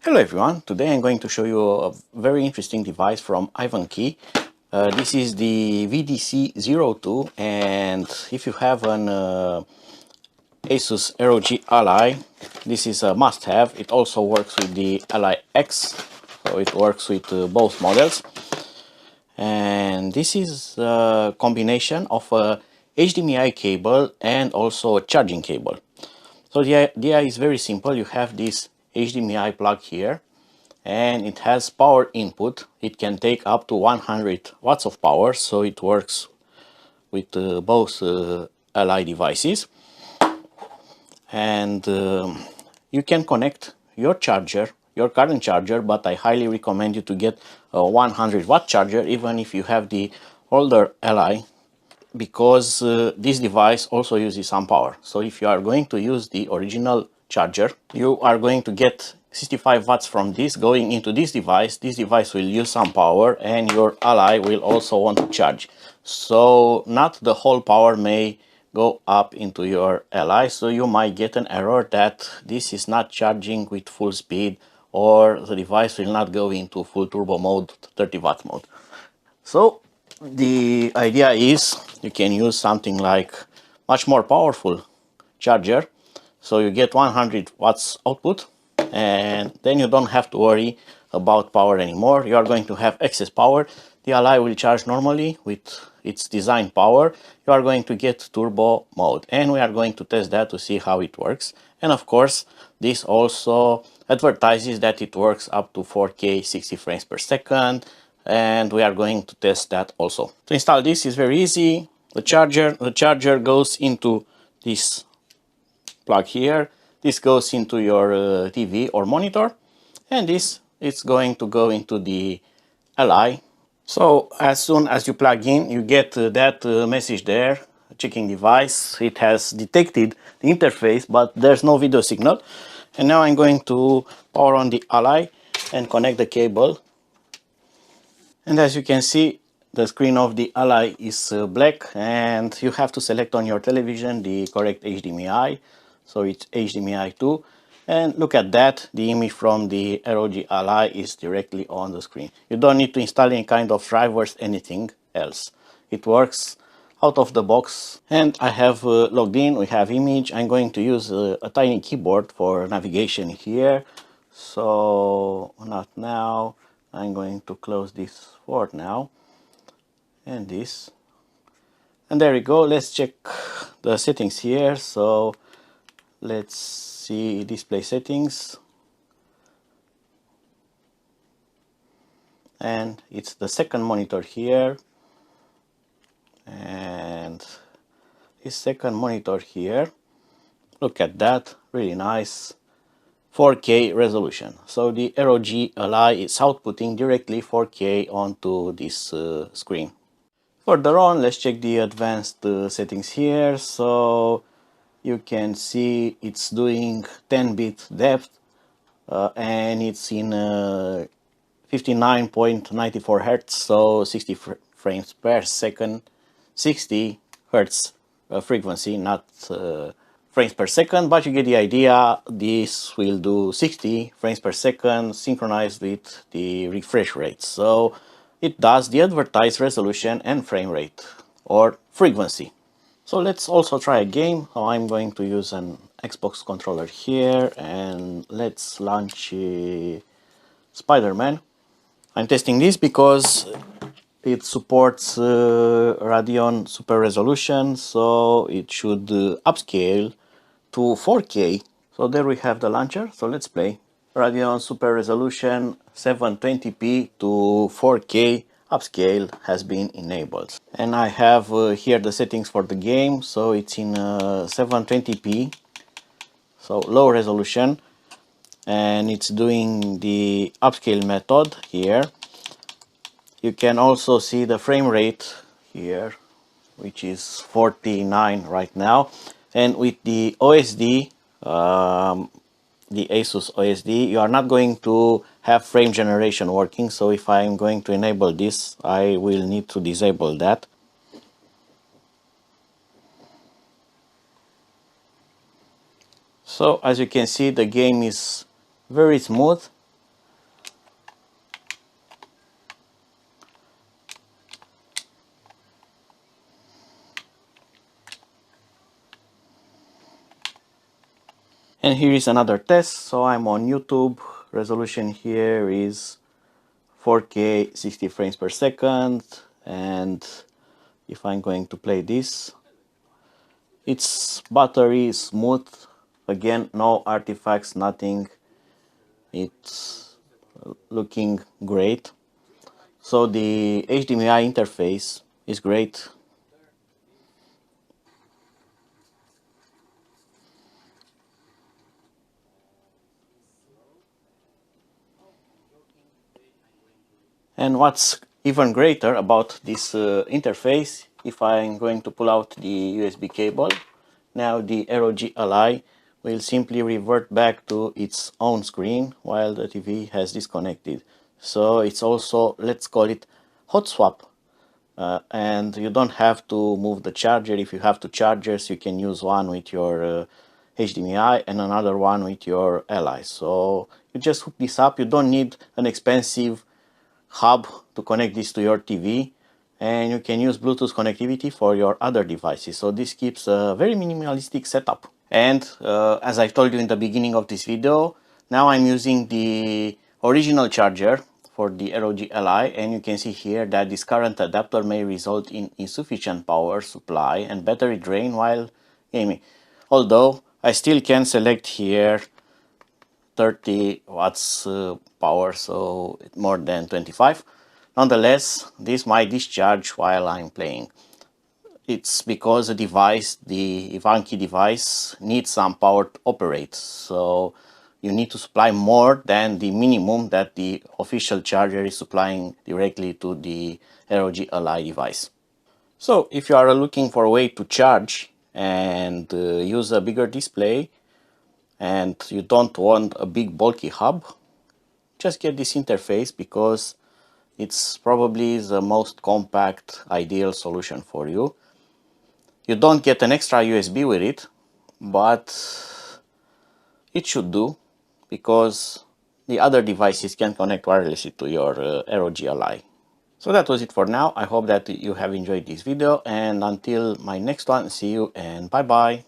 Hello everyone, today I'm going to show you a very interesting device from iVANKY. This is the VDC02, and if you have an ASUS ROG Ally, this is a must-have. It also works with the Ally X, so it works with both models. And this is a combination of a HDMI cable and also a charging cable. So the idea is very simple. You have this HDMI plug here, and it has power input. It can take up to 100 watts of power, so it works with both Ally devices. And you can connect your charger, your current charger, but I highly recommend you to get a 100-watt charger, even if you have the older Ally, because this device also uses some power. So if you are going to use the original charger, you are going to get 65 watts from this going into this device. This device will use some power, and your Ally will also want to charge. So not the whole power may go up into your Ally, so you might get an error that this is not charging with full speed, or the device will not go into full turbo mode, 30-watt mode. So the idea is you can use something like much more powerful charger, so you get 100 watts output, and then you don't have to worry about power anymore. You are going to have excess power. The Ally will charge normally with its design power. You are going to get turbo mode, and we are going to test that to see how it works. And of course, this also advertises that it works up to 4K 60 frames per second, and we are going to test that also. To install this is very easy. The charger goes into this plug here. This goes into your TV or monitor, and this is going to go into the Ally. So as soon as you plug in, you get that message there, checking device. It has detected the interface, but there's no video signal. And now I'm going to power on the Ally and connect the cable. And as you can see, the screen of the Ally is black, and you have to select on your television the correct HDMI. So it's HDMI 2. And look at that, the image from the ROG Ally is directly on the screen. You don't need to install any kind of drivers, anything else. It works out of the box. And I have logged in, we have image. I'm going to use a tiny keyboard for navigation here. So not now. I'm going to close this for now, and this, and there we go. Let's check the settings here. So let's see display settings, and it's the second monitor here, and this second monitor here, look at that, really nice 4K resolution. So the ROG Ally is outputting directly 4K onto this screen. Further on, let's check the advanced settings here. So you can see it's doing 10-bit depth, and it's in 59.94 Hertz, so 60 frames per second, 60 Hertz frequency, not frames per second, but you get the idea. This will do 60 frames per second synchronized with the refresh rate. So it does the advertised resolution and frame rate or frequency. So let's also try a game. So I'm going to use an Xbox controller here, and let's launch Spider-Man. I'm testing this because it supports Radeon Super Resolution, so it should upscale to 4K. So there we have the launcher. So let's play. Radeon Super Resolution 720p to 4K upscale has been enabled. And I have here the settings for the game. So it's in 720p, so low resolution, and it's doing the upscale method here. You can also see the frame rate here, which is 49 right now. And with the OSD, the ASUS OSD, you are not going to have frame generation working. So if I'm going to enable this, I will need to disable that. So as you can see, the game is very smooth. And here is another test. So I'm on YouTube. Resolution here is 4K 60 frames per second, and if I'm going to play this, its battery is smooth. Again, no artifacts, nothing. It's looking great. So the HDMI interface is great. And what's even greater about this interface, if I'm going to pull out the USB cable, now the ROG Ally will simply revert back to its own screen while the TV has disconnected. So it's also, let's call it hot swap. And you don't have to move the charger. If you have two chargers, you can use one with your HDMI and another one with your Ally. So you just hook this up. You don't need an expensive hub to connect this to your TV, and you can use Bluetooth connectivity for your other devices. So this keeps a very minimalistic setup. And as I told you in the beginning of this video, now I'm using the original charger for the ROG Ally, and you can see here that this current adapter may result in insufficient power supply and battery drain while gaming. Although I still can select here 30 watts power, so more than 25. Nonetheless, this might discharge while I'm playing. It's because the device, the iVANKY device, needs some power to operate. So you need to supply more than the minimum that the official charger is supplying directly to the ROG Ally device. So if you are looking for a way to charge and use a bigger display, and you don't want a big bulky hub, just get this interface because it's probably the most compact, ideal solution for you. You don't get an extra USB with it, but it should do because the other devices can connect wirelessly to your ROG Ally. So that was it for now. I hope that you have enjoyed this video, and until my next one, see you and bye bye.